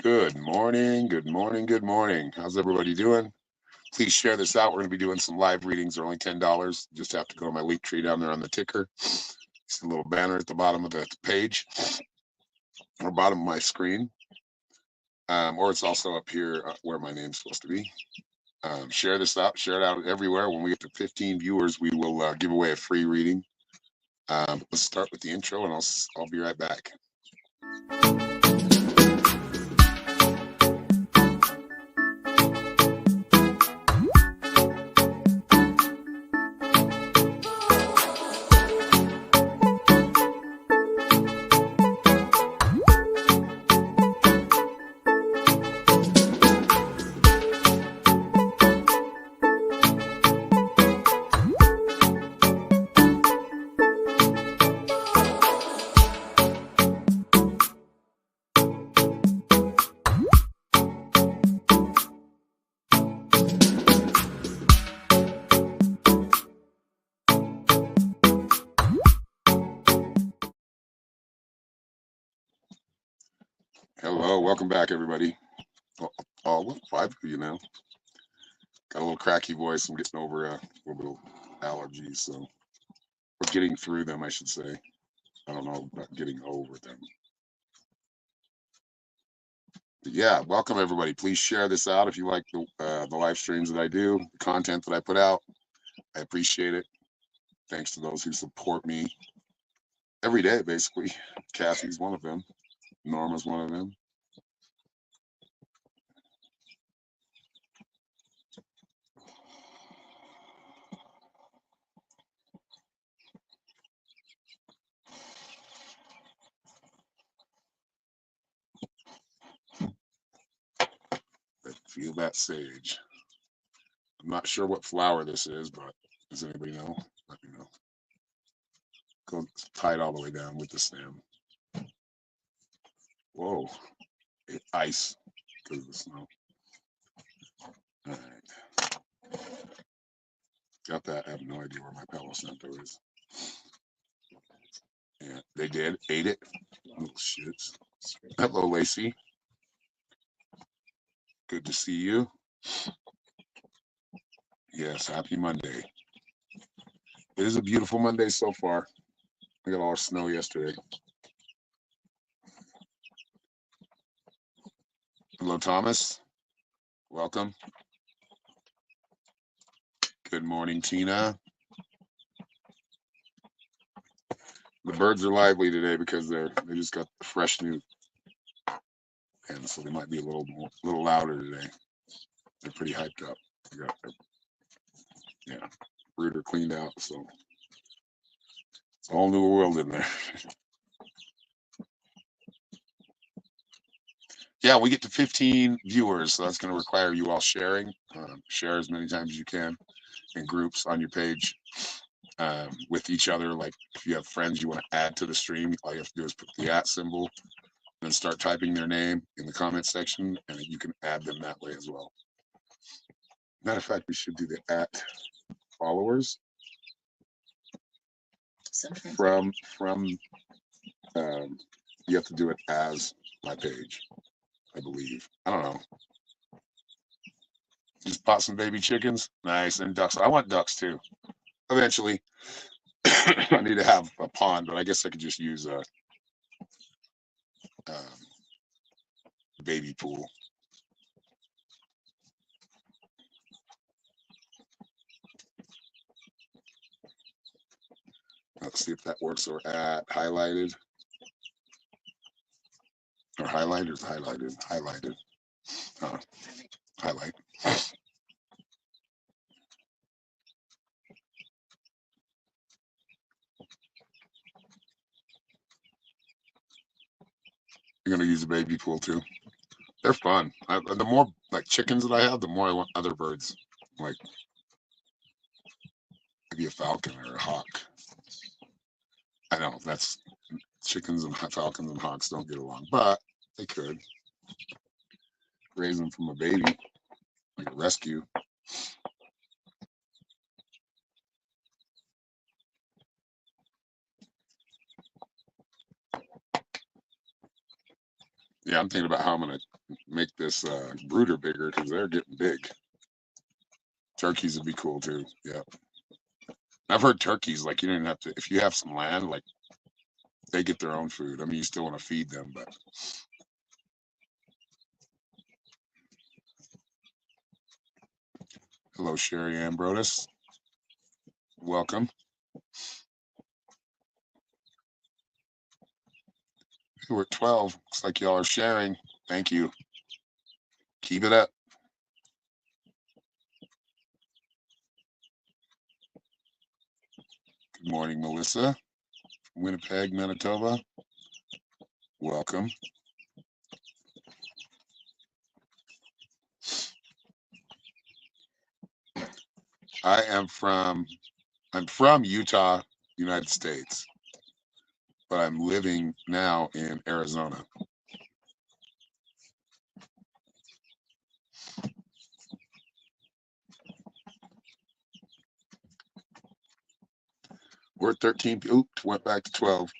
Good morning, good morning, good morning. How's everybody doing? Please share this out. We're going to be doing some live readings. They're only $10. Just have to go to my link tree down there on the ticker. It's a little banner at the bottom of the page or bottom of my screen. Or it's also up here where my name's supposed to be. Share this out. Share it out everywhere. When we get to 15 viewers, we will give away a free reading. Let's start with the intro, and I'll be right back. Hello, welcome back, everybody. What 5 of you now? Got a little cracky voice. I'm getting over a little bit of allergies, so we're getting through them, I should say. I don't know about getting over them. But yeah, welcome everybody. Please share this out if you like the live streams that I do, the content that I put out. I appreciate it. Thanks to those who support me every day, basically. Kathy's one of them. Norma's one of them. Feel that sage. I'm not sure what flower this is, but does anybody know? Let me know. Go tie it all the way down with the stem. Whoa, ice because of the snow. All right. Got that. I have no idea where my Palo Santo is. Yeah, they did. Ate it. Little shits. Hello, Lacey. Good to see you. Yes, happy Monday. It is a beautiful Monday so far. We got all our snow yesterday. Hello, Thomas. Welcome. Good morning, Tina. The birds are lively today because they just got fresh new, and so they might be a little louder today. They're pretty hyped up. Yeah, brooder cleaned out, so it's a whole new world in there. Yeah, we get to 15 viewers, so that's going to require you all sharing. Share as many times as you can in groups on your page with each other. Like if you have friends you want to add to the stream, all you have to do is put the @ symbol, then start typing their name in the comment section, and you can add them that way as well. Matter of fact, we should do the @ followers from you have to do it as my page, I believe. I don't know. Just bought some baby chickens. Nice. And ducks. I want ducks too. Eventually. I need to have a pond, but I guess I could just use a baby pool. Let's see if that works. Or @ highlighted. Or highlighted. Highlighted. Highlight. You're gonna use a baby pool too. They're fun. The more like chickens that I have, the more I want other birds. Like maybe a falcon or a hawk. I know that's chickens and falcons and hawks don't get along, but they could raise them from a baby, like a rescue. Yeah, I'm thinking about how I'm gonna make this brooder bigger because they're getting big. Turkeys would be cool too. Yeah, I've heard turkeys like you don't even have to if you have some land like they get their own food. I mean, you still want to feed them, but hello, Sherry Ann Brodus. Welcome. We're at 12. Looks like y'all are sharing. Thank you. Keep it up. Good morning, Melissa. Winnipeg, Manitoba. Welcome. I'm from Utah, United States, but I'm living now in Arizona. We're at 13. Oops, went back to 12.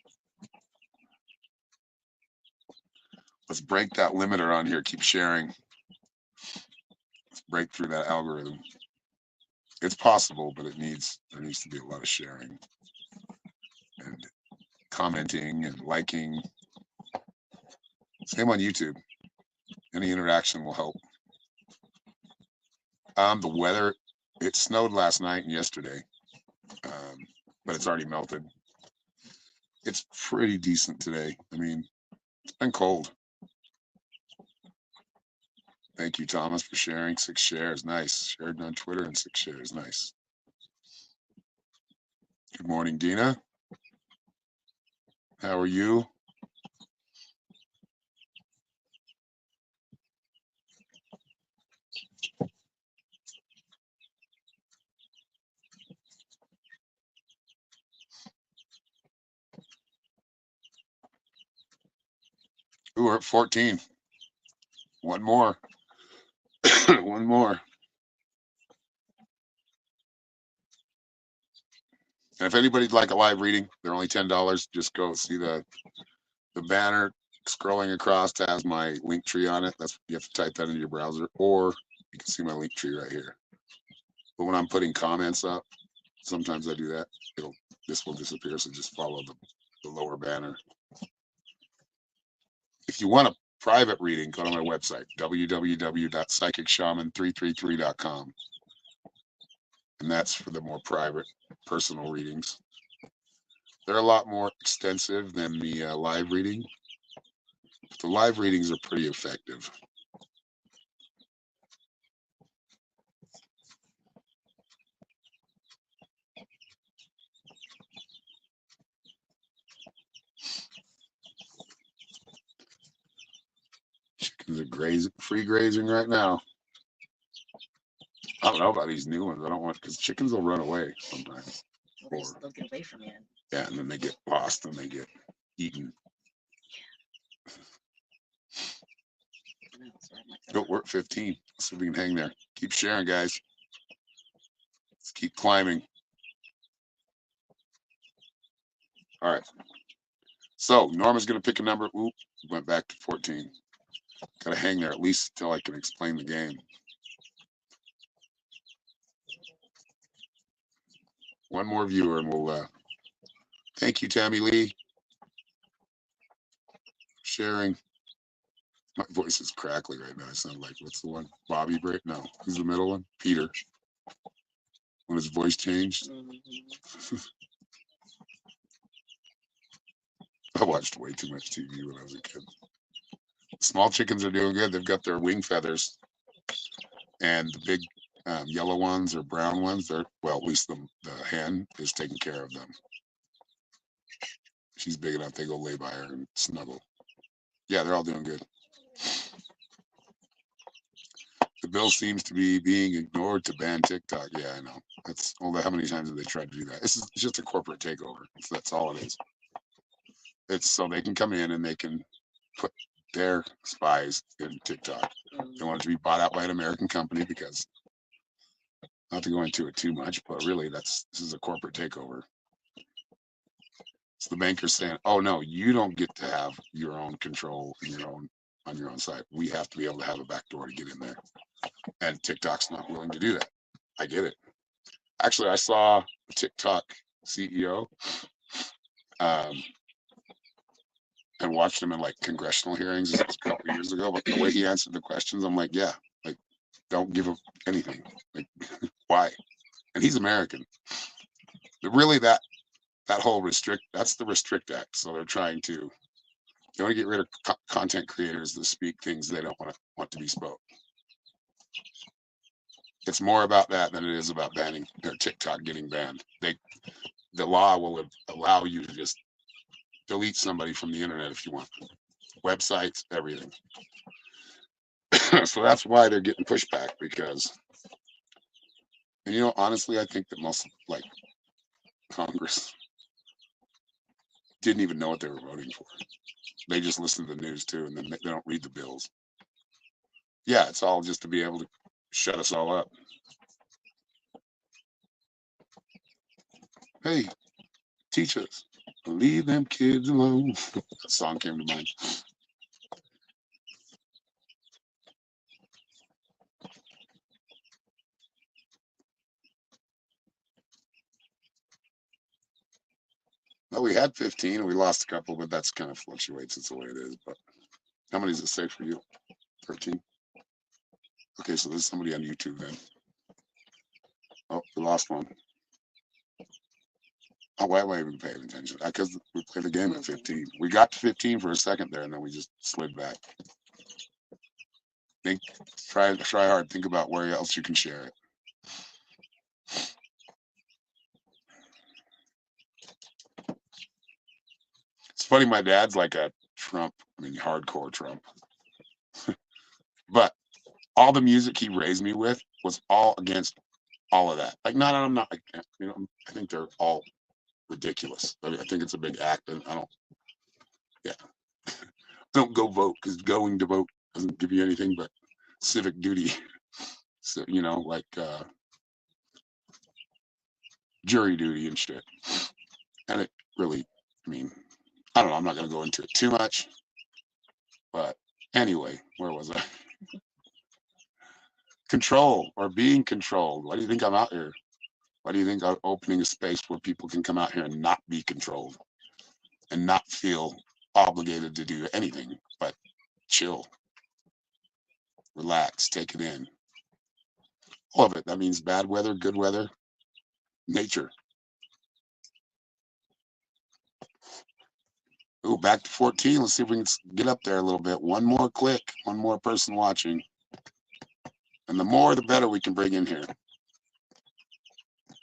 Let's break that limiter on here. Keep sharing. Let's break through that algorithm. It's possible, but there needs to be a lot of sharing and commenting and liking. Same on YouTube. Any interaction will help. The weather, it snowed last night and yesterday, but it's already melted. It's pretty decent today. I mean, it's been cold. Thank you, Thomas, for sharing. 6 shares. Nice. Shared on Twitter and 6 shares. Nice. Good morning, Dina. How are you? Ooh, we're at 14. One more. One more. And if anybody'd like a live reading, they're only $10. Just go see the banner scrolling across has my link tree on it. That's you have to type that into your browser, or you can see my link tree right here. But when I'm putting comments up, sometimes I do that. This will disappear, so just follow the lower banner. If you want a private reading, go to my website, www.psychicshaman333.com. And that's for the more private, personal readings. They're a lot more extensive than the live reading. The live readings are pretty effective. Chickens are free grazing right now. I don't know about these new ones. I don't want because chickens will run away sometimes. They'll get away from you. Yeah, and then they get lost and they get eaten. Oh, we're at 15. Let's see if we can hang there. Keep sharing, guys. Let's keep climbing. All right. So Norma's going to pick a number. Oop, went back to 14. Got to hang there at least until I can explain the game. One more viewer and we'll thank you, Tammy Lee. Sharing. My voice is crackly right now. I sound like, what's the one? Bobby Britt? No. Who's the middle one? Peter. When his voice changed. I watched way too much TV when I was a kid. Small chickens are doing good. They've got their wing feathers. And the big yellow ones or brown ones, they're, well, at least the hen is taking care of them. She's big enough, they go lay by her and snuggle. Yeah, they're all doing good. The bill seems to be being ignored to ban TikTok. Yeah, I know. That's all. How many times have they tried to do that? It's just a corporate takeover. That's all it is. It's so they can come in and they can put their spies in TikTok. They want it to be bought out by an American company because, not to go into it too much, but really this is a corporate takeover. It's the bankers saying, "Oh no, you don't get to have your own control and your own on your own site. We have to be able to have a backdoor to get in there. And TikTok's not willing to do that. I get it. Actually, I saw a TikTok CEO and watched him in like congressional hearings a couple of years ago. But the way he answered the questions, I'm like, yeah, like, don't give up anything. Like, why? And he's American. But really, that whole that's the Restrict Act. So they're trying to, they want to get rid of content creators that speak things they don't want to be spoke. It's more about that than it is about banning or TikTok getting banned. The law will allow you to just delete somebody from the internet if you want. Websites, everything. So that's why they're getting pushback, because, and honestly, I think that most like Congress didn't even know what they were voting for. They just listen to the news too, and then they don't read the bills. Yeah, it's all just to be able to shut us all up. Hey, teach us. Leave them kids alone. That song came to mind. Well, we had 15 and we lost a couple, but that's kind of fluctuates. It's the way it is. But how many does it say for you? 13? Okay, so there's somebody on YouTube then. Oh, we lost one. Oh, why am I even paying attention? Because we played the game at 15. We got to 15 for a second there, and then we just slid back. Try hard. Think about where else you can share it. It's funny. My dad's like a Trump. I mean, hardcore Trump. But all the music he raised me with was all against all of that. Like, I'm not. I think they're all ridiculous. I think it's a big act, and I don't. Yeah, don't go vote, because going to vote doesn't give you anything but civic duty. So like jury duty and shit. And it really, I mean, I don't know. I'm not going to go into it too much. But anyway, where was I? Control, or being controlled. Why do you think I'm out here? Why do you think I'm opening a space where people can come out here and not be controlled and not feel obligated to do anything but chill, relax, take it in? All of it. That means bad weather, good weather, nature. Ooh, back to 14. Let's see if we can get up there a little bit. One more click, one more person watching. And the more, the better we can bring in here.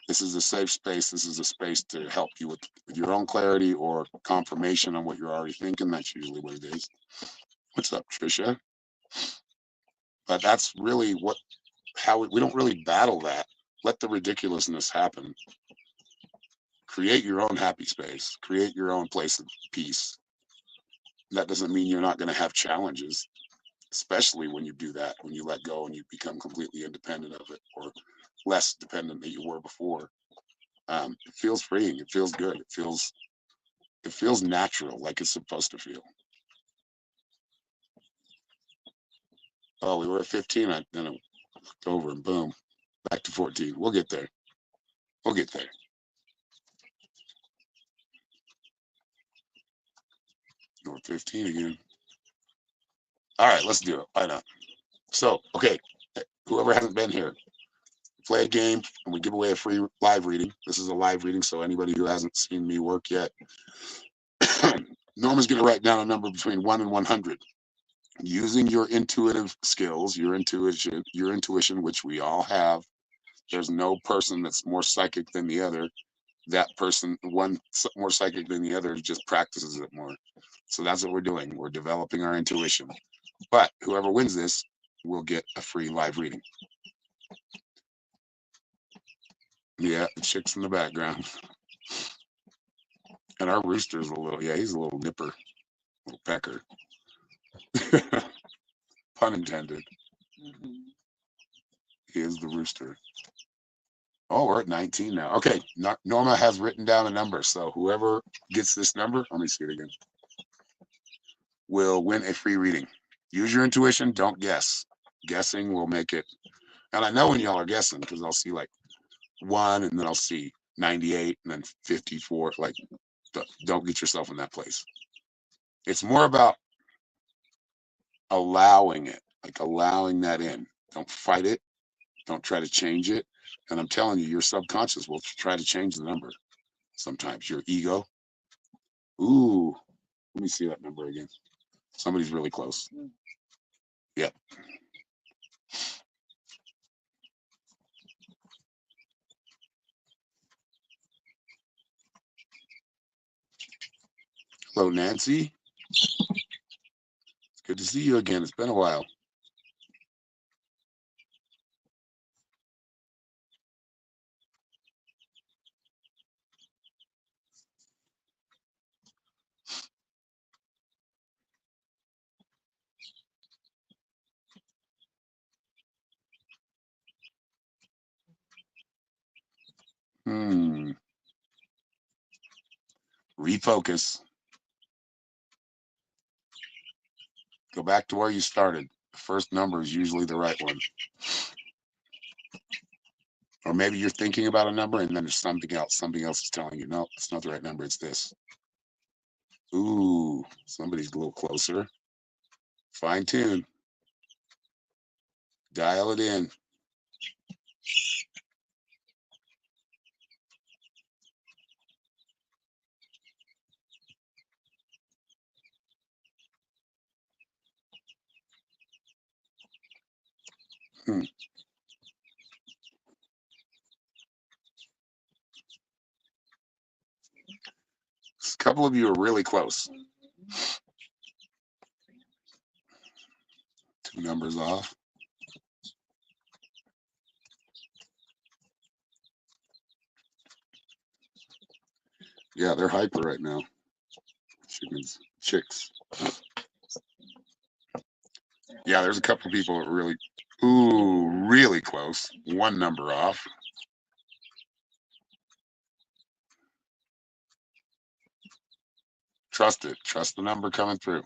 This is a safe space. This is a space to help you with your own clarity or confirmation on what you're already thinking. That's usually what it is. What's up, Trisha? But that's really how we don't really battle that. Let the ridiculousness happen. Create your own happy space. Create your own place of peace. That doesn't mean you're not going to have challenges, especially when you do that, when you let go and you become completely independent of it, or less dependent than you were before. It feels freeing. It feels good. It feels natural, like it's supposed to feel. Oh, we were at 15. Then it looked over and boom, back to 14. We'll get there. We'll get there. We're 15 again. All right, let's do it. Why not? So, okay, whoever hasn't been here, play a game and we give away a free live reading. This is a live reading, so anybody who hasn't seen me work yet, Norma's going to write down a number between 1 and 100. Using your intuitive skills, your intuition, which we all have. There's no person that's more psychic than the other. That person, one more psychic than the other, just practices it more. So that's what we're doing. We're developing our intuition. But whoever wins this will get a free live reading. Yeah, the chick's in the background. And our rooster's he's a little nipper, little pecker. Pun intended. Mm-hmm. He is the rooster. Oh, we're at 19 now. Okay, Norma has written down a number. So whoever gets this number, let me see it again, will win a free reading. Use your intuition. Don't guess. Guessing will make it. And I know when y'all are guessing because I'll see like 1 and then I'll see 98 and then 54. Like, don't get yourself in that place. It's more about allowing it, like allowing that in. Don't fight it. Don't try to change it. And I'm telling you, your subconscious will try to change the number. Sometimes your ego. Ooh, let me see that number again. Somebody's really close. Yep. Hello, Nancy. It's good to see you again. It's been a while. Refocus. Go back to where you started. The first number is usually the right one. Or maybe you're thinking about a number and then there's something else. Something else is telling you, no, it's not the right number. It's this. Ooh, somebody's a little closer. Fine tune. Dial it in. A couple of you are really close. 2 numbers off. Yeah, they're hyper right now. Chickens, chicks. Yeah, there's a couple of people that are really close. 1 number off. Trust it. Trust the number coming through.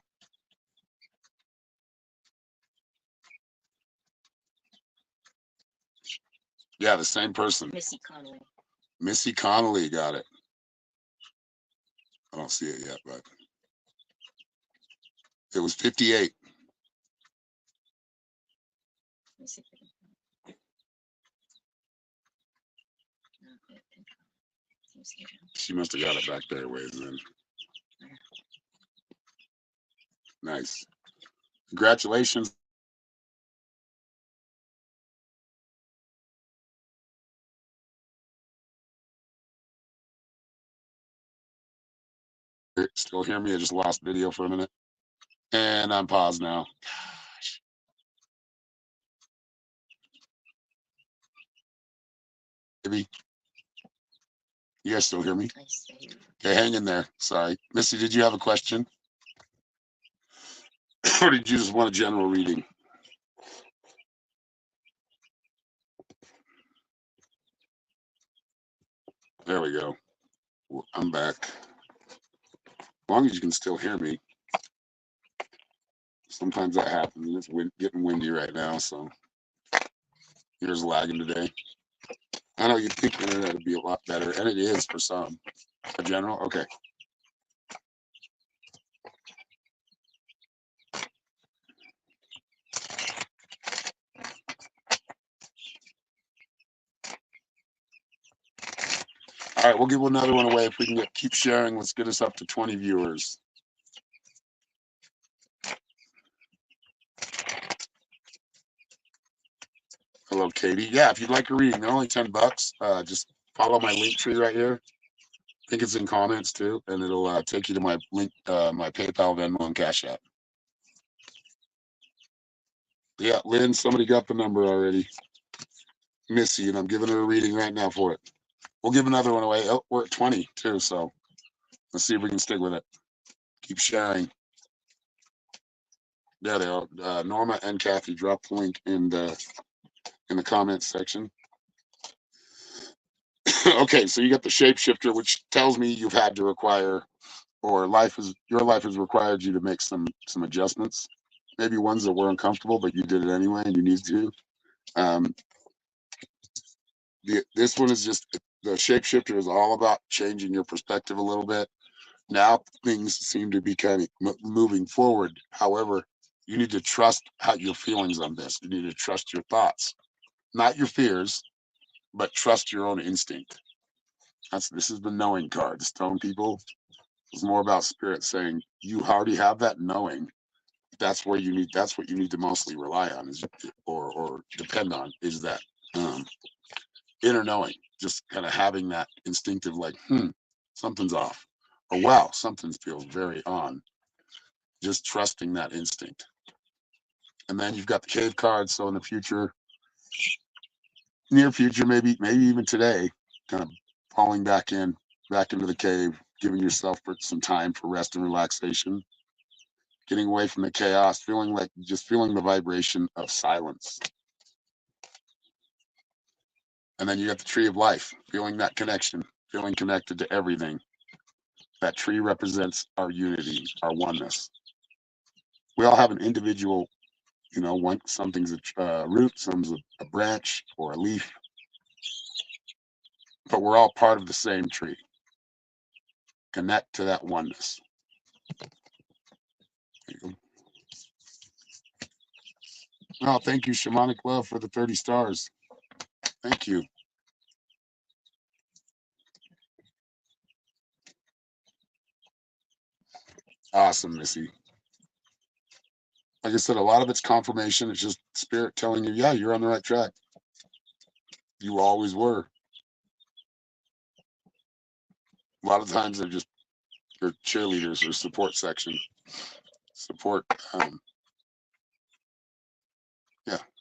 Yeah, the same person. Missy Connolly. Missy Connolly got it. I don't see it yet, but it was 58. She must have got it back there ways then. Nice. Congratulations. Still hear me? I just lost video for a minute. And I'm paused now. Gosh. Maybe. You guys still hear me? Okay, hang in there. Sorry. Missy, did you have a question? Or did you just want a general reading? There we go. I'm back. As long as you can still hear me. Sometimes that happens. It's getting windy right now, so yours lagging today. I know you'd think the internet would be a lot better, and it is for some. A general? Okay. All right, we'll give another one away if we can keep sharing. Let's get us up to 20 viewers. Hello, Katie. Yeah, if you'd like a reading, they're only $10. Just follow my link tree right here. I think it's in comments too, and it'll take you to my link, my PayPal, Venmo, and Cash App. Yeah, Lynn, somebody got the number already. Missy, and I'm giving her a reading right now for it. We'll give another one away. Oh, we're at 20 too, so let's see if we can stick with it. Keep sharing. There they are. Norma and Kathy, drop the link in the comments section. Okay, so you got the shapeshifter, which tells me you've had to require, or your life has required you to make some adjustments. maybe ones that were uncomfortable, but you did it anyway and you need to. Um, this one is just the shapeshifter is all about changing your perspective a little bit. Now things seem to be kind of moving forward. However, you need to trust how your feelings on this. You need to trust your thoughts, not your fears, but trust your own instinct. This is the knowing card. Stone people is more about spirit saying you already have that knowing. That's what you need to mostly rely on is or depend on is that um, inner knowing. Just kind of having that instinctive like, something's off. Or wow, something feels very on. Just trusting that instinct. And then you've got the cave card. So in the future, near future, maybe even today, kind of falling back into the cave, giving yourself some time for rest and relaxation, getting away from the chaos, feeling the vibration of silence. And then you got the tree of life, feeling that connection, feeling connected to everything. That tree represents our unity, our oneness. We all have an individual, something's a root, some's a branch or a leaf, but we're all part of the same tree. Connect to that oneness. Oh, thank you, Shamanic Love, for the 30 stars. Thank you. Awesome, Missy. Like I said, a lot of it's confirmation. It's just spirit telling you, yeah, you're on the right track. You always were. A lot of times they're just your cheerleaders or support section. Support. Yeah, I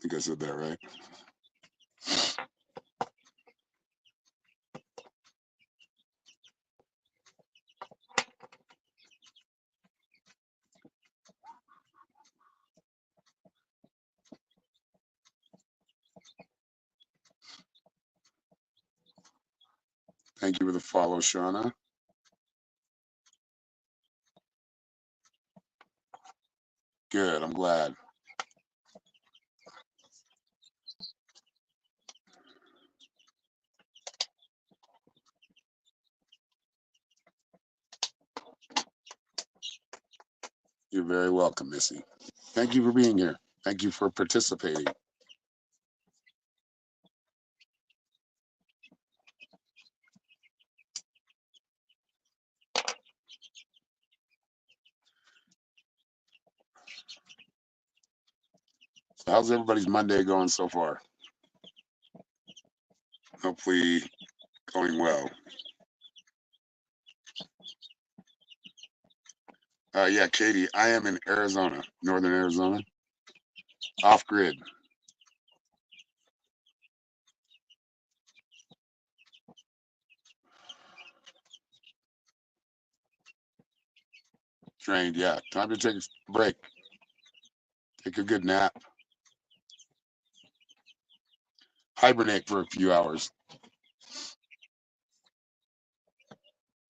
think I said that right. Thank you for the follow, Shauna. Good. I'm glad. You're very welcome, Missy. Thank you for being here. Thank you for participating. So how's everybody's Monday going so far? Hopefully going well. Yeah, Katie, I am in Arizona, northern Arizona, off grid. Trained, yeah. Time to take a break. Take a good nap. Hibernate for a few hours.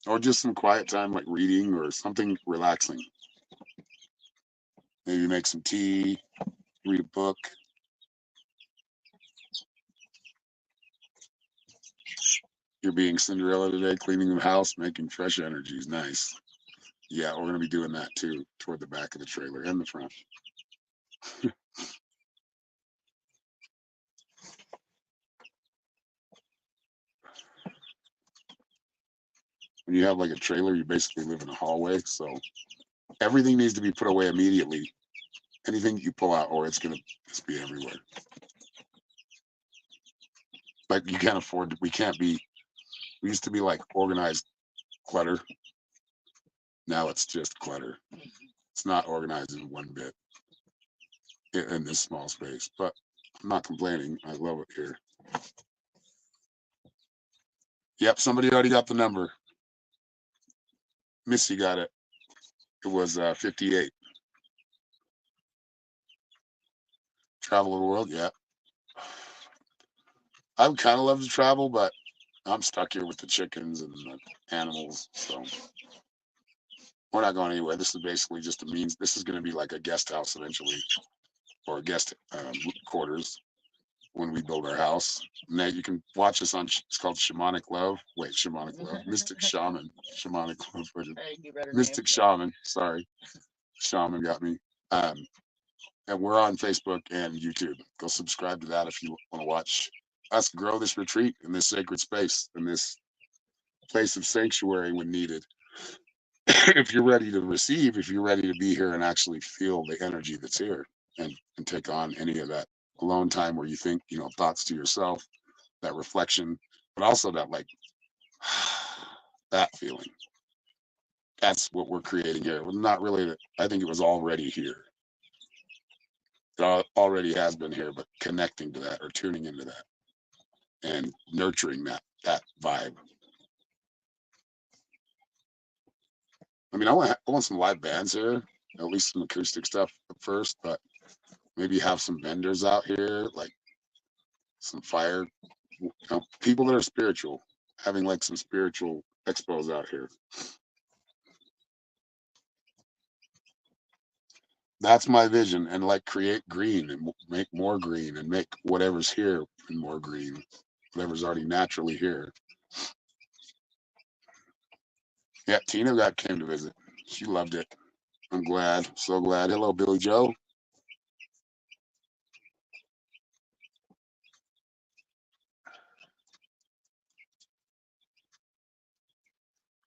Or just some quiet time like reading or something relaxing. Maybe make some tea, read a book. You're being Cinderella today, cleaning the house, making fresh energies. Nice. Yeah, we're going to be doing that too, toward the back of the trailer and the front. When you have like a trailer, you basically live in a hallway. So everything needs to be put away immediately. Anything you pull out, or it's going to just be everywhere. Like you can't afford to, we used to be like organized clutter. Now it's just clutter. It's not organized in one bit in this small space, but I'm not complaining. I love it here. Yep, somebody already got the number. Missy got it. It was 58. Travel the world, yeah. I would kind of love to travel, but I'm stuck here with the chickens and the animals. So we're not going anywhere. This is basically just a means. This is going to be like a guest house eventually, or a guest quarters when we build our house. And then you can watch us on. It's called Shamanic Love. Wait, Shamanic Love, Mystic Shaman, Shamanic Love, Mystic Shaman. Sorry, Shaman got me. Um, and we're on Facebook and YouTube. Go subscribe to that if you want to watch us grow this retreat in this sacred space, in this place of sanctuary when needed. If you're ready to receive, if you're ready to be here and actually feel the energy that's here and take on any of that alone time where you think, thoughts to yourself, that reflection, but also that like that feeling. That's what we're creating here. Well, not really, I think it was already here. It already has been here, but connecting to that or tuning into that and nurturing that vibe. I mean, I want some live bands here, at least some acoustic stuff at first, but maybe have some vendors out here, like some fire, people that are spiritual, having like some spiritual expos out here. That's my vision, and like create green and make more green and make whatever's here more green, whatever's already naturally here. Yeah, Tina came to visit. She loved it. I'm glad, so glad. Hello, Billy Joe.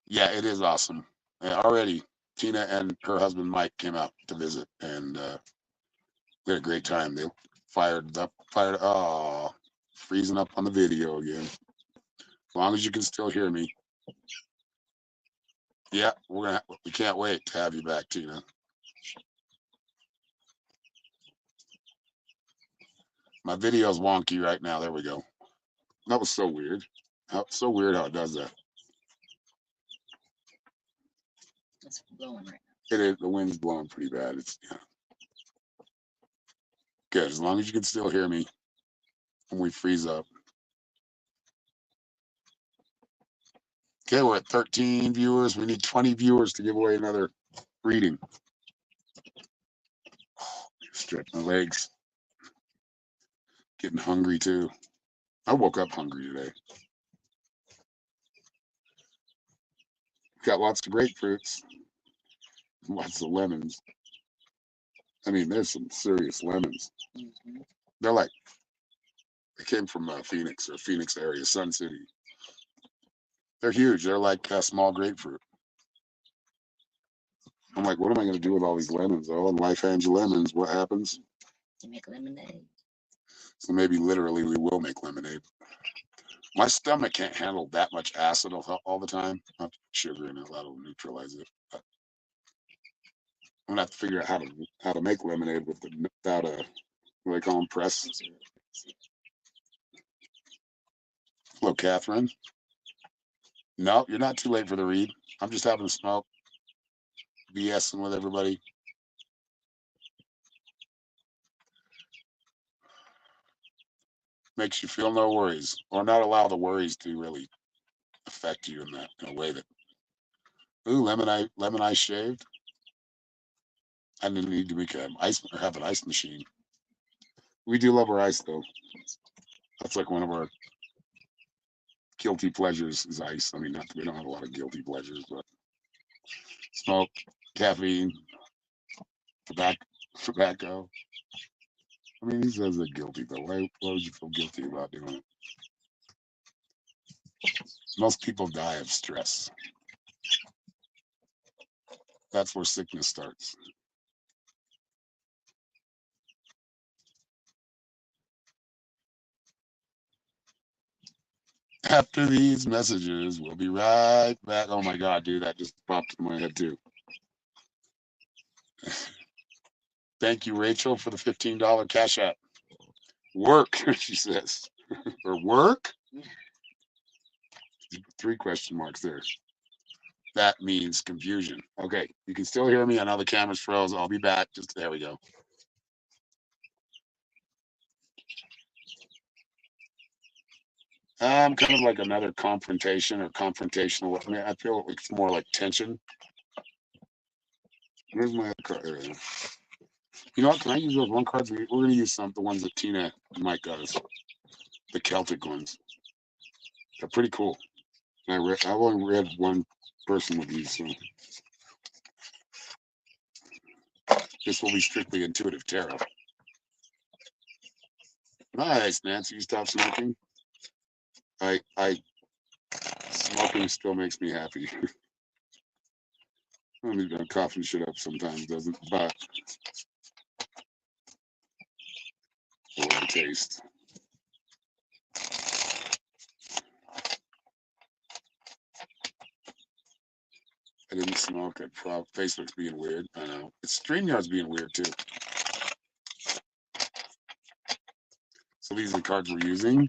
Yeah, it is awesome. Already, Tina and her husband Mike came out to visit, and we had a great time. They fired, freezing up on the video again. As long as you can still hear me. Yeah, we can't wait to have you back, Tina. My video's wonky right now. There we go. That was so weird. So weird how it does that. It's blowing right now. It is. The wind's blowing pretty bad. It's good. As long as you can still hear me when we freeze up. Okay, we're at 13 viewers. We need 20 viewers to give away another reading. Stretch my legs. Getting hungry too. I woke up hungry today. Got lots of grapefruits. Lots of lemons. I mean, there's some serious lemons. Mm-hmm. They're like, they came from Phoenix or Phoenix area, Sun City. They're huge. They're like a small grapefruit. I'm like, what am I going to do with all these lemons? Oh, and life hands you lemons. What happens? You make lemonade. So maybe literally we will make lemonade. My stomach can't handle that much acid all the time. Not sugar in it, that'll neutralize it. But I'm gonna have to figure out how to make lemonade without a, what do they call them, press. Hello, Catherine. No, you're not too late for the read. I'm just having a smoke, BSing with everybody. Makes you feel no worries, or not allow the worries to really affect you in a way that. Ooh, lemon ice shaved. I didn't need to make an ice or have an ice machine. We do love our ice though. That's like one of our guilty pleasures is ice. I mean, we don't have a lot of guilty pleasures, but smoke, caffeine, tobacco. I mean, he says they're guilty, but why would you feel guilty about doing it? Most people die of stress. That's where sickness starts. After these messages, we'll be right back. Oh my God, dude, that just popped in my head too. Thank you, Rachel, for the $15 cash app. Work, she says. Or work? 3 question marks there. That means confusion. Okay, you can still hear me. I know the camera's froze. I'll be back. Just there we go. Kind of like another confrontation or confrontational. I mean, I feel it's more like tension. Where's my other card? There it is. You know what? Can I use those one cards? We're going to use the ones that Tina and Mike got us. The Celtic ones. They're pretty cool. I've only read one person with these, so this will be strictly intuitive tarot. Nice, Nancy. You stop smoking. I smoking still makes me happy. I mean, coughing shit up sometimes doesn't, but the way it tastes. I didn't smoke. Facebook's being weird. I know. It's StreamYard's being weird too. So these are the cards we're using.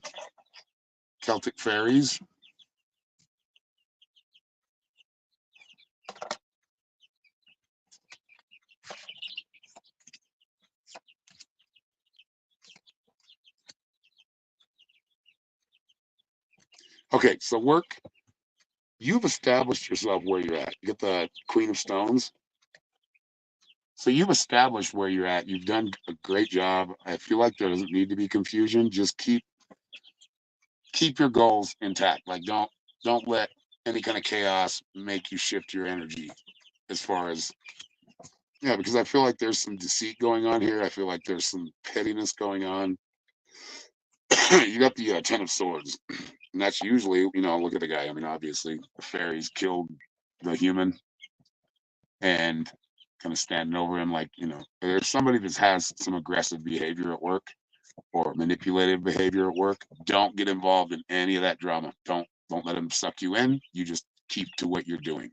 Celtic Fairies. Okay, so work. You've established yourself where you're at. You get the Queen of Stones. So you've established where you're at. You've done a great job. I feel like there doesn't need to be confusion. Just keep your goals intact. Like don't let any kind of chaos make you shift your energy as far as because I feel like there's some deceit going on here. I feel like there's some pettiness going on. You got the Ten of Swords. And that's usually, look at the guy. I mean, obviously, the fairies killed the human and kind of standing over him like, there's somebody that has some aggressive behavior at work or manipulative behavior at work. Don't get involved in any of that drama. Don't let them suck you in. You just keep to what you're doing.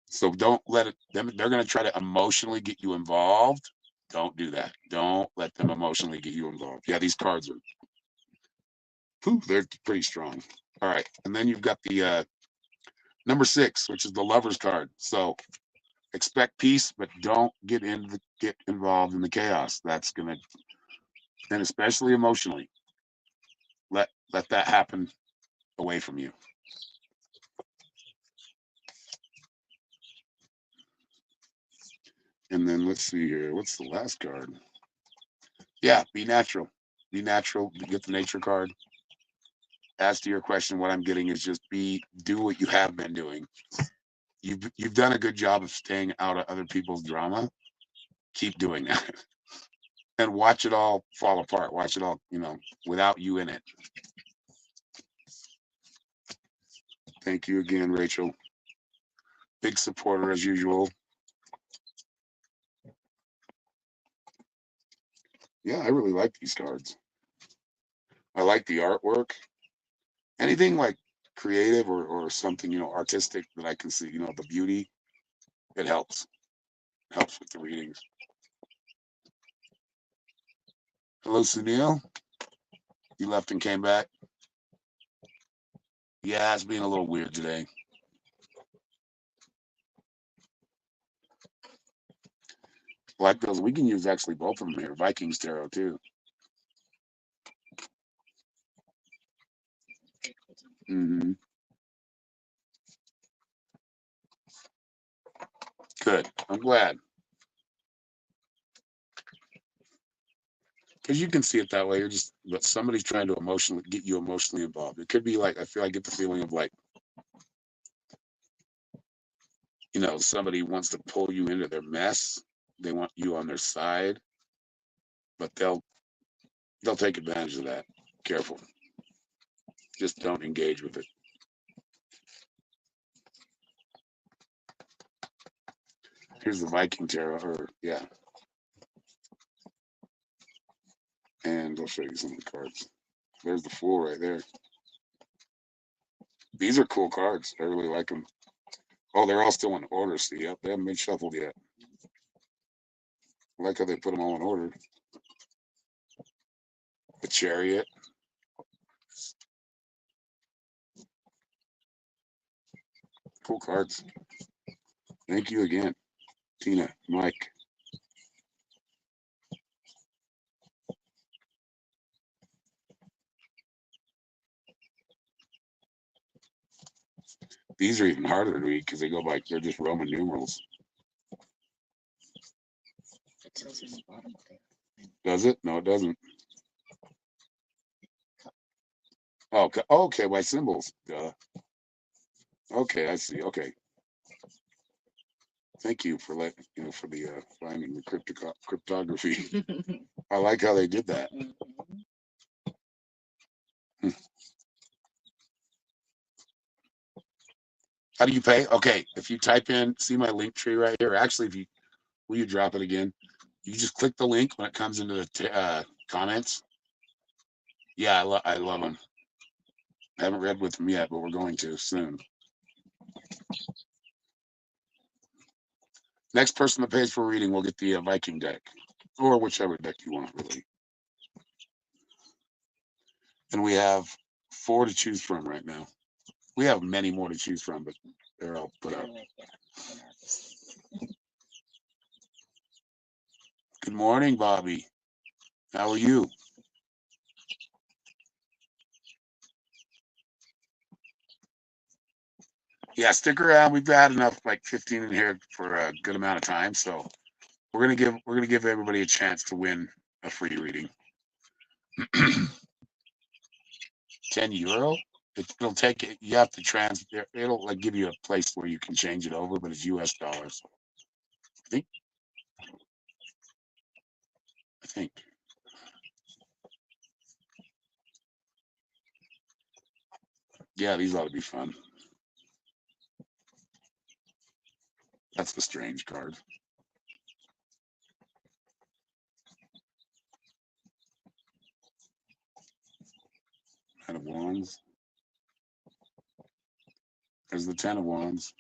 So don't let them. They're going to try to emotionally get you involved. Don't do that. Don't let them emotionally get you involved. Yeah, these cards are they're pretty strong. All right. And then you've got the number 6, which is the Lover's card. So expect peace, but don't get involved in the chaos. That's gonna, and especially emotionally, let that happen away from you. And then let's see here. What's the last card? Yeah, be natural. Be natural. Get the nature card. As to your question, what I'm getting is just do what you have been doing. You've done a good job of staying out of other people's drama. Keep doing that. And watch it all fall apart. Watch it all, without you in it. Thank you again, Rachel. Big supporter as usual. Yeah, I really like these cards. I like the artwork. Anything like creative or something, artistic that I can see, the beauty, it helps. It helps with the readings. Hello, Sunil. You left and came back. Yeah, it's being a little weird today. Like those, we can use actually both of them here. Vikings Tarot too. Mm-hmm. Good. I'm glad. Because you can see it that way. But somebody's trying to get you emotionally involved. It could be like, I get the feeling of like, somebody wants to pull you into their mess. They want you on their side, but they'll take advantage of that. Careful. Just don't engage with it. Here's the Viking Tarot, and I'll show you some of the cards. There's the Fool right there. These are cool cards. I really like them. Oh, they're all still in order. See, yep, they haven't been shuffled yet. I like how they put them all in order. The Chariot. Cool cards. Thank you again, Tina, Mike. These are even harder to read because they're just Roman numerals. tells you in the bottom what they are. Does it? No, it doesn't. Oh, okay, by symbols. Duh. Okay, I see. Okay. Thank you for for the finding the cryptography. I like how they did that. How do you pay? Okay, if you type in, see my link tree right here. Actually, if you will you drop it again? You just click the link when it comes into the comments. Yeah, I love them. I haven't read with them yet, but we're going to soon. Next person that pays for reading will get the Viking deck, or whichever deck you want, really. And we have 4 to choose from right now. We have many more to choose from, but they're all put up. Good morning, Bobby. How are you? Yeah, stick around. We've had enough, like 15 in here for a good amount of time, so we're gonna give everybody a chance to win a free reading. 10 euro. It'll take it. You have to it'll like give you a place where you can change it over, but it's US dollars. I think. Yeah, these ought to be fun. That's the strange card. Ten of Wands. There's the 10 of Wands.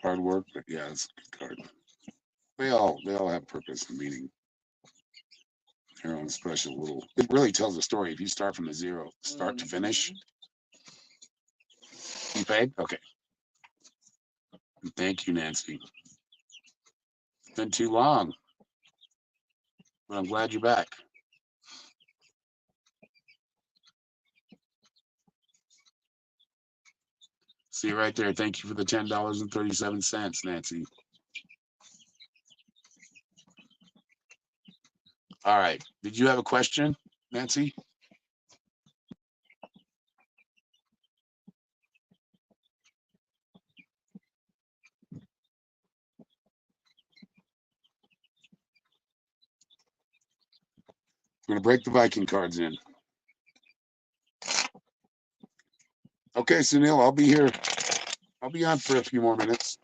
Hard work, but yeah, it's a good card. They all have purpose and meaning. Their own special little. It really tells a story. If you start from the zero, start to finish. You paid? Okay. Thank you, Nancy. It's been too long, but I'm glad you're back. See you right there. Thank you for the $10.37, Nancy. All right. Did you have a question, Nancy? I'm going to break the Viking cards in. Okay, Sunil, I'll be here. I'll be on for a few more minutes.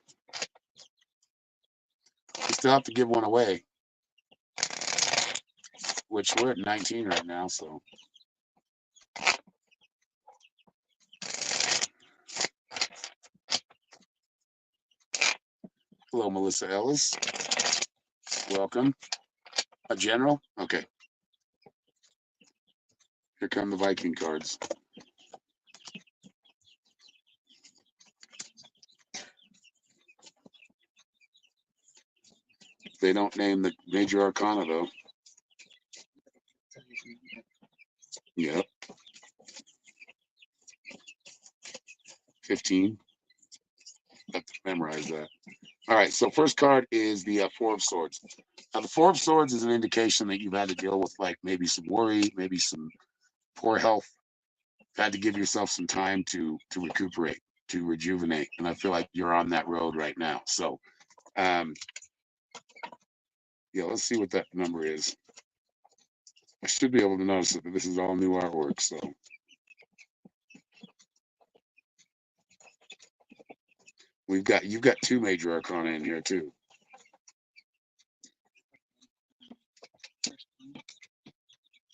We still have to give one away, which we're at 19 right now, so. Hello, Melissa Ellis. Welcome. A general? Okay. Here come the Viking cards. They don't name the major arcana, though. Yep. 15. Have to memorize that. All right, so first card is the 4 of Swords. Now, the 4 of Swords is an indication that you've had to deal with, like, maybe some worry, maybe some poor health. You've had to give yourself some time to recuperate, to rejuvenate, and I feel like you're on that road right now. So, yeah, let's see what that number is. I should be able to notice that this is all new artwork, so. You've got 2 major arcana in here too.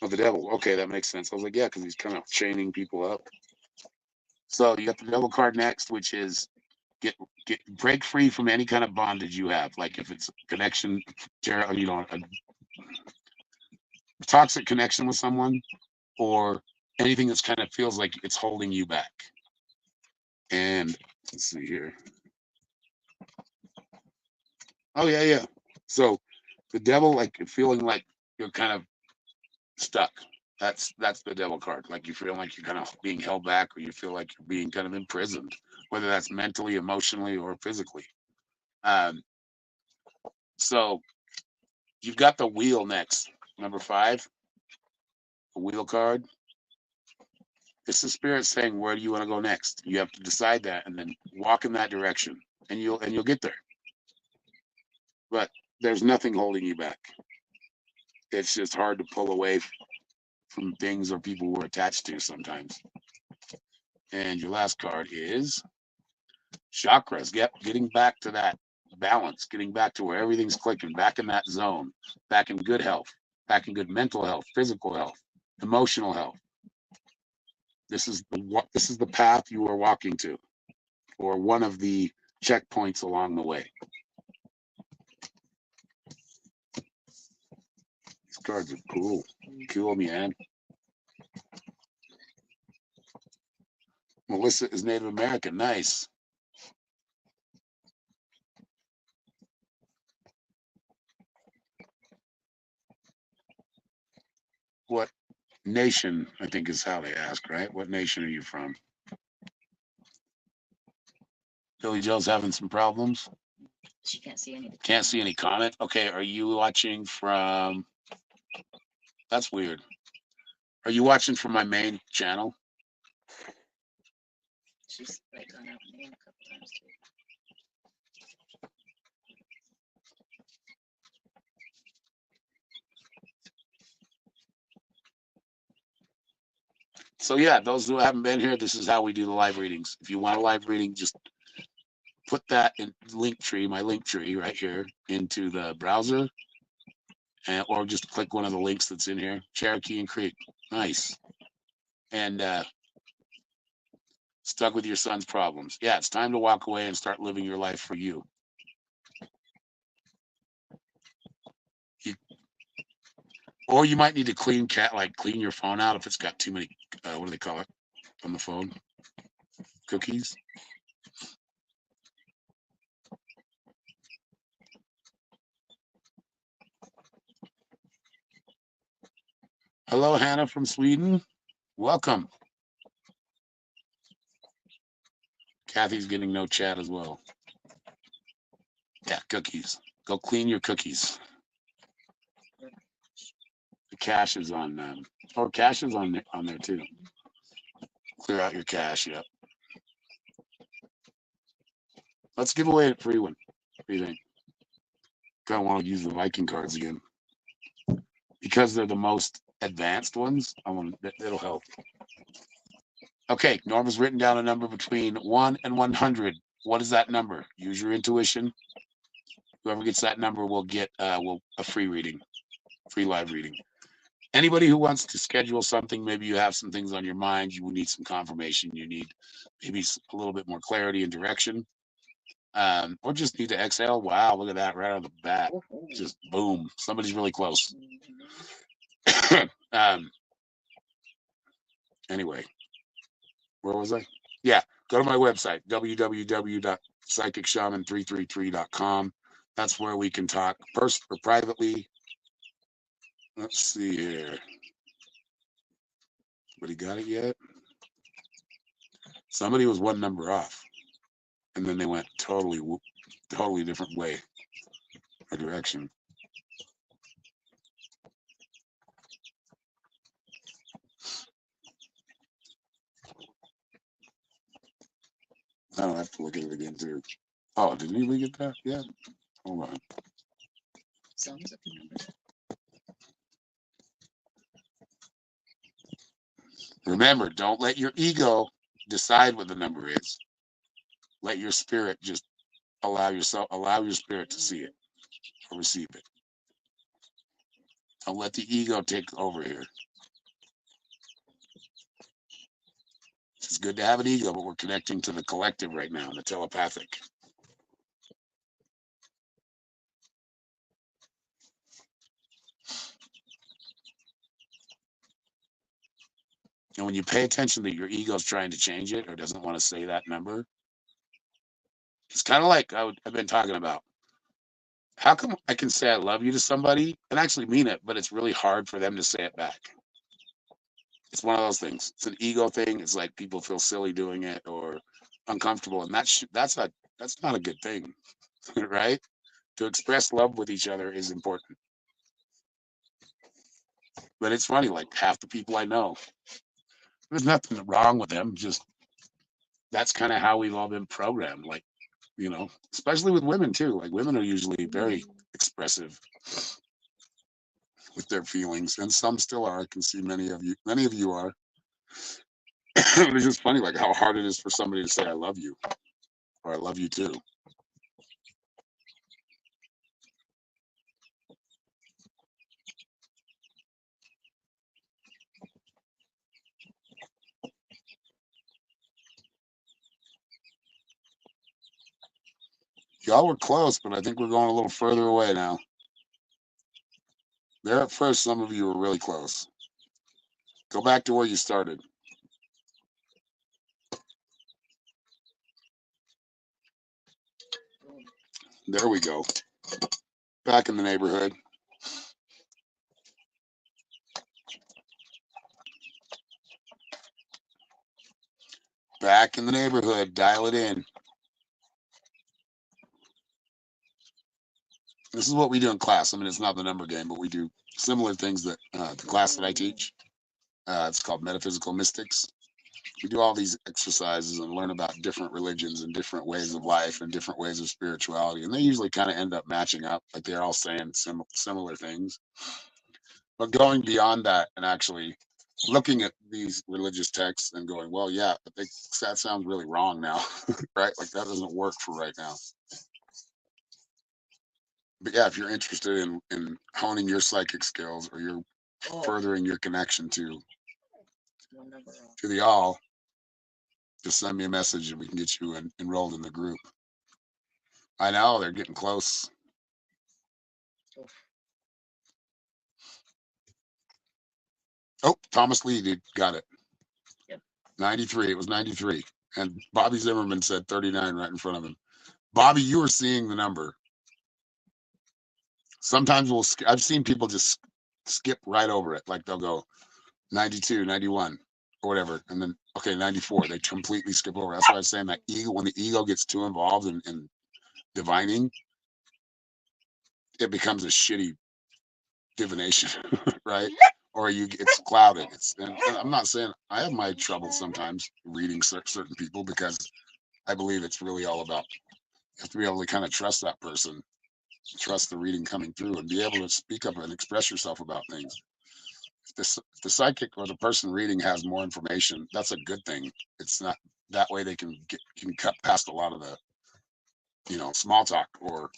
Oh, the devil. Okay, that makes sense. I was like, yeah, because he's kind of chaining people up. So you got the devil card next, which is break free from any kind of bondage you have. Like if it's a connection, a toxic connection with someone, or anything that's kind of feels like it's holding you back. And let's see here. Oh yeah. So the devil, like feeling like you're kind of stuck. That's the devil card. Like you feel like you're kind of being held back, or you feel like you're being kind of imprisoned, whether that's mentally, emotionally, or physically. So you've got the wheel next, number 5, the wheel card. It's the spirit saying, where do you want to go next? You have to decide that and then walk in that direction, and you'll get there. But there's nothing holding you back. It's just hard to pull away from things or people we're attached to sometimes. And your last card is chakras. Getting back to that balance, getting back to where everything's clicking, back in that zone, back in good health, back in good mental health, physical health, emotional health. This is the path you are walking to, or one of the checkpoints along the way. These cards are cool. Cool, man. Melissa is Native American. Nice. What nation, I think is how they ask, right? What nation are you from? Billy Joe's having some problems. She can't see any. Can't see any comment. Okay, are you watching from? That's weird. Are you watching from my main channel? She's like gone out and in a couple times too. So yeah, those who haven't been here, this is how we do the live readings. If you want a live reading, just put that in Linktree, my Linktree right here, into the browser, or just click one of the links that's in here. Cherokee and Creek, nice. And stuck with your son's problems. Yeah, it's time to walk away and start living your life for you. Or you might need to clean your phone out if it's got too many, what do they call it on the phone? Cookies. Hello, Hannah from Sweden. Welcome. Kathy's getting no chat as well. Yeah, cookies. Go clean your cookies. The cache is on, or cache is on there too. Clear out your cache. Yep. Let's give away a free one. What do you think? Kind of want to use the Viking cards again because they're the most advanced ones. It'll help. Okay, Norma's written down a number between 1 and 100. What is that number? Use your intuition. Whoever gets that number will get a free reading, free live reading. Anybody who wants to schedule something, maybe you have some things on your mind, you will need some confirmation, you need maybe a little bit more clarity and direction, or just need to exhale. Wow, look at that right out of the bat. Just boom, somebody's really close. Anyway, where was I? Yeah, go to my website, www.psychicshaman333.com. That's where we can talk first or privately. Let's see here. Anybody got it yet? Somebody was one number off, and then they went totally different way or direction. I don't have to look at it again too. Oh, did we get that? Yeah. Hold on. Sounds like a number. Remember, don't let your ego decide what the number is. Let your spirit just allow your spirit to see it or receive it. Don't let the ego take over here. It's good to have an ego, but we're connecting to the collective right now, the telepathic. And when you pay attention that your ego's trying to change it or doesn't want to say that number, it's kind of like I've been talking about. How come I can say I love you to somebody and actually mean it, but it's really hard for them to say it back? It's one of those things. It's an ego thing. It's like people feel silly doing it or uncomfortable, and that's not a good thing, right? to express love with each other is important. But it's funny, like half the people I know, there's nothing wrong with them. Just that's kind of how we've all been programmed. Like, especially with women too. Like women are usually very expressive with their feelings, and some still are. I can see many of you are. It's just funny, like how hard it is for somebody to say "I love you" or "I love you too." Y'all were close, but I think we're going a little further away now. There at first, some of you were really close. Go back to where you started. There we go. Back in the neighborhood. Back in the neighborhood. Dial it in. This is what we do in class. I mean, it's not the number game, but we do similar things that the class that I teach. It's called Metaphysical Mystics. We do all these exercises and learn about different religions and different ways of life and different ways of spirituality. And they usually kind of end up matching up, like they're all saying similar things. But going beyond that and actually looking at these religious texts and going, well, yeah, but that sounds really wrong now, right? Like that doesn't work for right now. But yeah, if you're interested in honing your psychic skills or you're furthering your connection to the all, just send me a message and we can get you enrolled in the group. I know they're getting close. Oh, Thomas Lee got it. Yep. 93. It was 93. And Bobby Zimmerman said 39 right in front of him. Bobby, you were seeing the number. Sometimes I've seen people just skip right over it. Like they'll go 92, 91 or whatever. And then, okay, 94. They completely skip over. That's why I was saying that when the ego gets too involved in divining, it becomes a shitty divination, right? Or it's clouded. And I'm not saying I have my trouble sometimes reading certain people because I believe it's really all about you have to be able to kind of trust that person, trust the reading coming through, and be able to speak up and express yourself about things. If the psychic or the person reading has more information, that's a good thing. It's not that way they can cut past a lot of the small talk or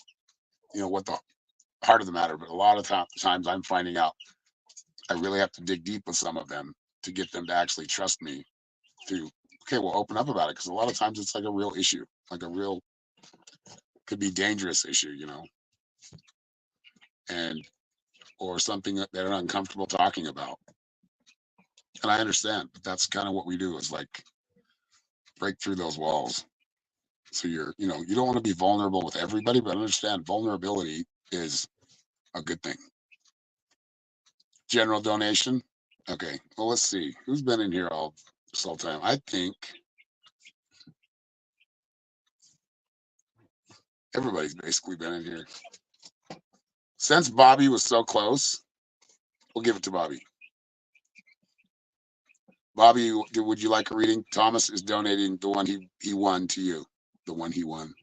what the heart of the matter. But a lot of times I'm finding out I really have to dig deep with some of them to get them to actually trust me okay, we'll open up about it. Because a lot of times it's like a real issue, like a real, could be dangerous issue, or something that they're uncomfortable talking about. And I understand, but that's kind of what we do is like break through those walls. So you don't want to be vulnerable with everybody, but understand vulnerability is a good thing. General donation. Okay, well, let's see who's been in here all this whole time. I think everybody's basically been in here. Since Bobby was so close, we'll give it to Bobby. Bobby, would you like a reading? Thomas is donating the one he won to you. The one he won.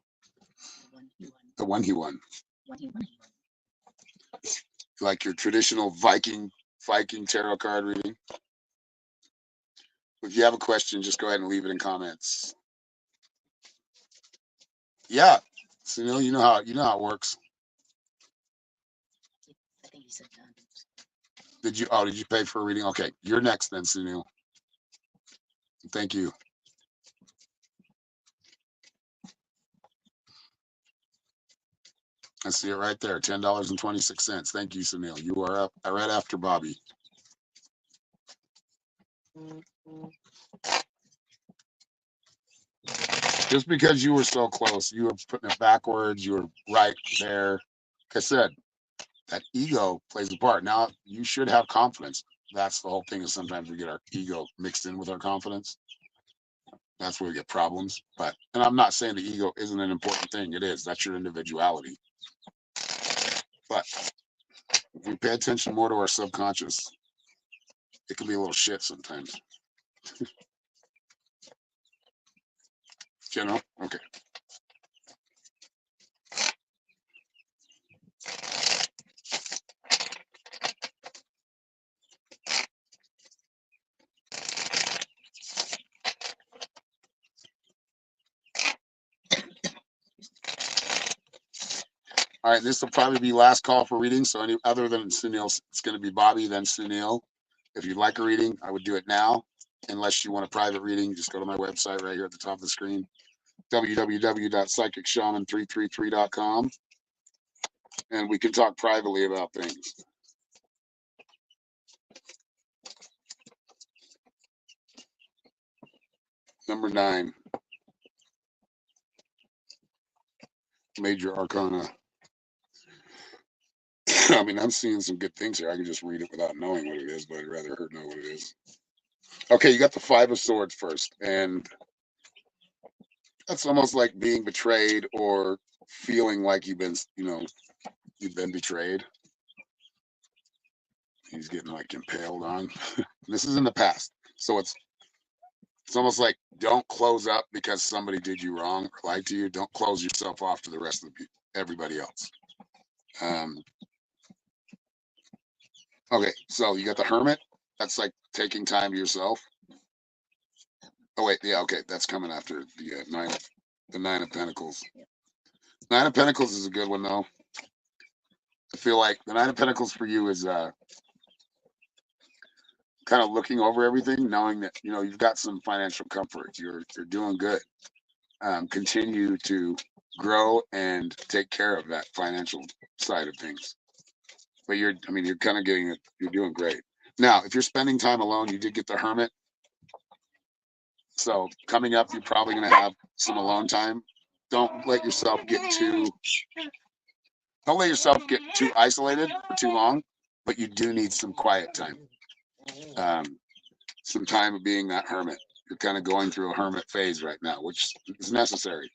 The one he won. Like your traditional Viking tarot card reading. If you have a question, just go ahead and leave it in comments. Yeah, Sunil, you know how it works. I think you said done. Did you pay for a reading? Okay, you're next then, Sunil. Thank you. I see it right there, $10.26. Thank you, Sunil. You are up right after Bobby. Just because you were so close, you were putting it backwards, you were right there. Like I said, that ego plays a part. Now, you should have confidence. That's the whole thing is sometimes we get our ego mixed in with our confidence. That's where we get problems. And I'm not saying the ego isn't an important thing. It is. That's your individuality. But if we pay attention more to our subconscious, it can be a little shit sometimes. You know? Okay. All right, this will probably be last call for reading. So any other than Sunil, it's going to be Bobby, then Sunil. If you'd like a reading, I would do it now. Unless you want a private reading, just go to my website right here at the top of the screen, www.psychicshaman333.com, and we can talk privately about things. Number 9, Major Arcana. I mean, I'm seeing some good things here. I can just read it without knowing what it is, but I'd rather her know what it is. Okay, you got the 5 of Swords first, and that's almost like being betrayed or feeling like you've been betrayed. He's getting like impaled on. This is in the past, so it's almost like don't close up because somebody did you wrong or lied to you. Don't close yourself off to the rest of everybody else. Okay, so you got the Hermit. That's like taking time to yourself. Oh wait, yeah, okay, that's coming after the Nine of Pentacles. 9 of Pentacles is a good one though. I feel like the 9 of Pentacles for you is kind of looking over everything, knowing that you've got some financial comfort. You're doing good. Continue to grow and take care of that financial side of things. But you're kind of getting it. You're doing great. Now, if you're spending time alone, you did get the Hermit. So coming up, you're probably going to have some alone time. Don't let yourself get too isolated for too long, but you do need some quiet time. Some time of being that hermit. You're kind of going through a hermit phase right now, which is necessary.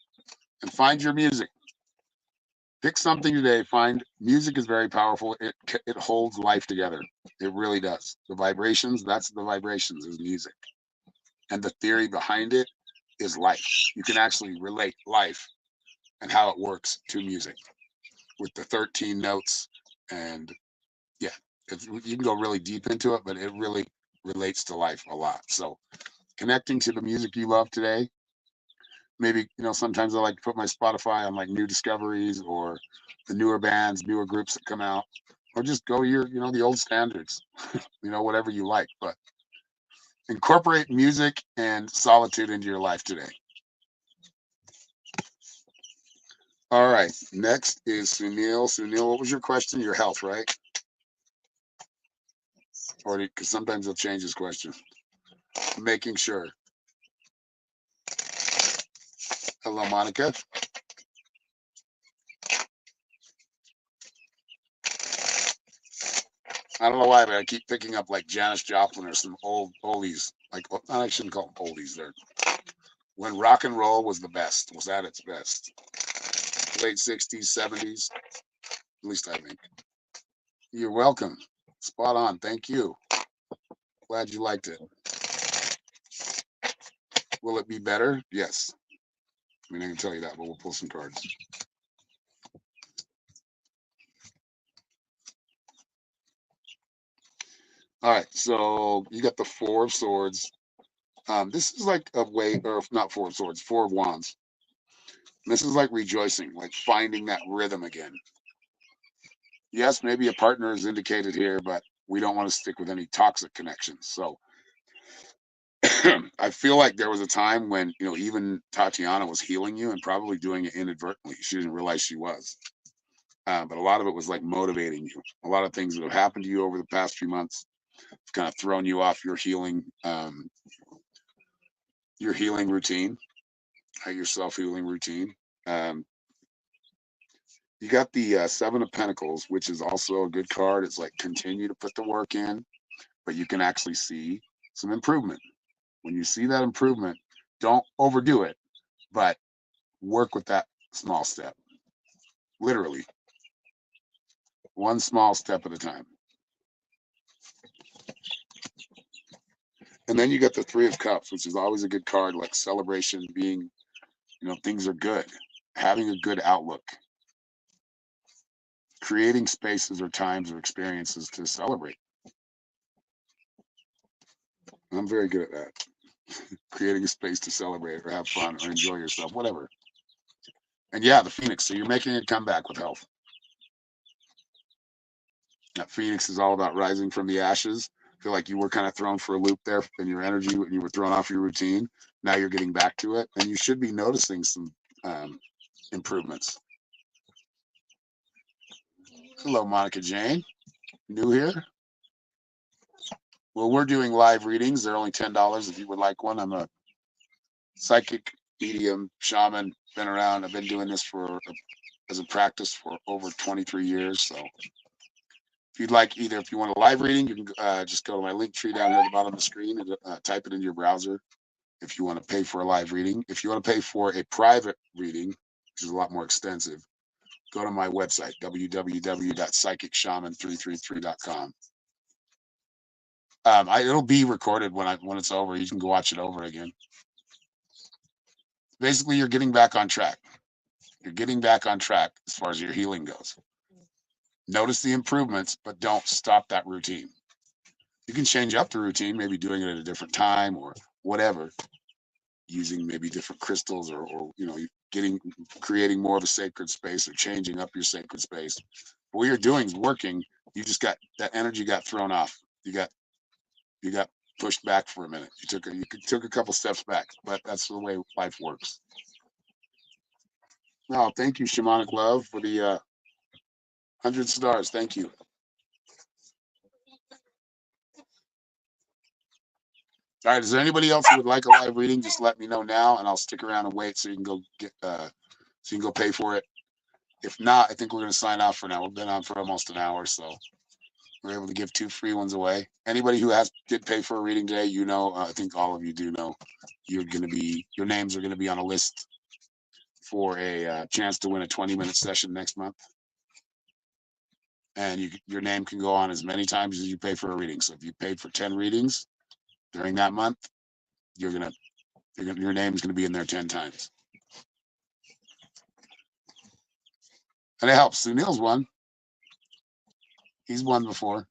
And find your music. Pick something today. Find music is very powerful. It holds life together. It really does. The vibrations, that's the vibrations is music. And the theory behind it is life. You can actually relate life and how it works to music with the 13 notes. And yeah, you can go really deep into it, but it really relates to life a lot. So connecting to the music you love today. Maybe, sometimes I like to put my Spotify on like new discoveries or the newer bands, newer groups that come out, or just go the old standards, whatever you like, but incorporate music and solitude into your life today. All right. Next is Sunil. Sunil, what was your question? Your health, right? Or because sometimes he'll change his question. Making sure. Hello, Monica. I don't know why, but I keep picking up like Janis Joplin or some old oldies. Like, I shouldn't call them oldies. They're when rock and roll was at its best. Late 60s, 70s. At least I think. You're welcome. Spot on. Thank you. Glad you liked it. Will it be better? Yes. I can tell you that, but we'll pull some cards. All right, so you got the 4 of Swords. This is like a way, or not 4 of Swords, 4 of Wands. This is like rejoicing, like finding that rhythm again. Yes, maybe a partner is indicated here, but we don't want to stick with any toxic connections. So I feel like there was a time when, even Tatiana was healing you and probably doing it inadvertently. She didn't realize she was. But a lot of it was like motivating you. A lot of things that have happened to you over the past few months have kind of thrown you off your healing routine, your self-healing routine. You got the 7 of Pentacles, which is also a good card. It's like continue to put the work in, but you can actually see some improvement. When you see that improvement, don't overdo it, but work with that small step. Literally. One small step at a time. And then you got the Three of Cups, which is always a good card, like celebration, being, things are good, having a good outlook, creating spaces or times or experiences to celebrate. I'm very good at that. Creating a space to celebrate or have fun or enjoy yourself, whatever. And yeah, the Phoenix. So you're making a comeback with health. That Phoenix is all about rising from the ashes. I feel like you were kind of thrown for a loop there in your energy when you were thrown off your routine. Now you're getting back to it, and you should be noticing some improvements. Hello, Monica Jane. New here? Well, we're doing live readings. They're only $10 if you would like one. I'm a psychic, medium, shaman. Been around. I've been doing this as a practice for over 23 years. So if you'd like, if you want a live reading, you can just go to my link tree down here at the bottom of the screen and type it into your browser. If you want to pay for a live reading, if you want to pay for a private reading, which is a lot more extensive, go to my website, www.psychicshaman333.com. It'll be recorded when it's over. You can go watch it over again. Basically, you're getting back on track. You're getting back on track as far as your healing goes. Notice the improvements, but don't stop that routine. You can change up the routine, maybe doing it at a different time or whatever, using maybe different crystals or creating more of a sacred space or changing up your sacred space. What you're doing is working. You just got that energy got thrown off. You got pushed back for a minute. You took a couple steps back, but that's the way life works. Oh, thank you, Shamanic Love, for the 100 stars. Thank you. All right, is there anybody else who would like a live reading? Just let me know now, and I'll stick around and wait so you can go pay for it. If not, I think we're going to sign off for now. We've been on for almost an hour, so we're able to give 2 free ones away. Anybody who did pay for a reading today, I think all of you do know, your names are going to be on a list for a chance to win a 20-minute session next month. And your name can go on as many times as you pay for a reading. So if you paid for 10 readings during that month, your name is going to be in there 10 times. And it helps. Sunil's won. He's won before.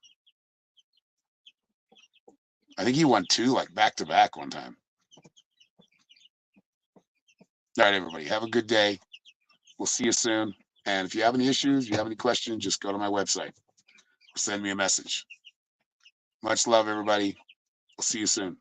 I think he won 2 back to back one time. All right, everybody, have a good day. We'll see you soon. And if you have any issues, you have any questions, just go to my website or send me a message. Much love, everybody. We'll see you soon.